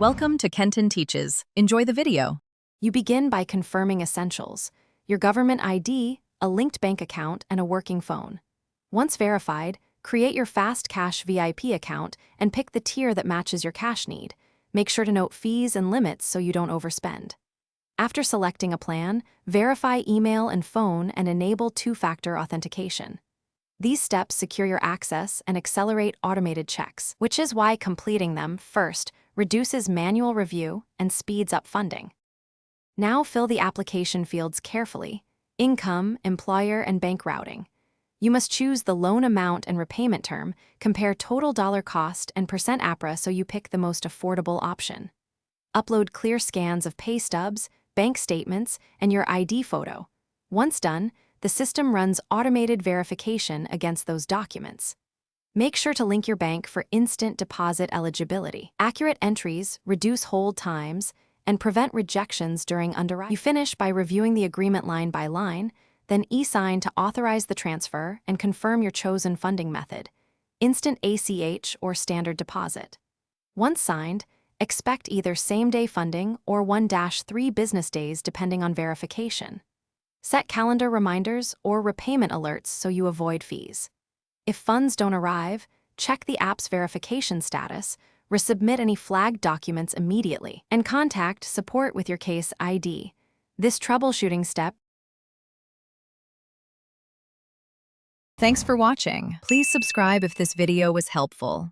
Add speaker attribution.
Speaker 1: Welcome to Kenton Teaches. Enjoy the video.
Speaker 2: You begin by confirming essentials: your government ID, a linked bank account, and a working phone. Once verified, create your Fast Cash VIP account and pick the tier that matches your cash need. Make sure to note fees and limits so you don't overspend. After selecting a plan, verify email and phone and enable two-factor authentication. These steps secure your access and accelerate automated checks, which is why completing them first reduces manual review and speeds up funding. Now fill the application fields carefully: income, employer, and bank routing. You must choose the loan amount and repayment term, compare total dollar cost and percent APRA so you pick the most affordable option. Upload clear scans of pay stubs, bank statements, and your ID photo. Once done, the system runs automated verification against those documents. Make sure to link your bank for instant deposit eligibility. Accurate entries reduce hold times and prevent rejections during underwriting. You finish by reviewing the agreement line by line, then e-sign to authorize the transfer and confirm your chosen funding method: instant ACH or standard deposit. Once signed, expect either same-day funding or 1-3 business days depending on verification. Set calendar reminders or repayment alerts so you avoid fees. If funds don't arrive, check the app's verification status, resubmit any flagged documents immediately, and contact support with your case ID. This troubleshooting step.
Speaker 1: Thanks for watching. Please subscribe if this video was helpful.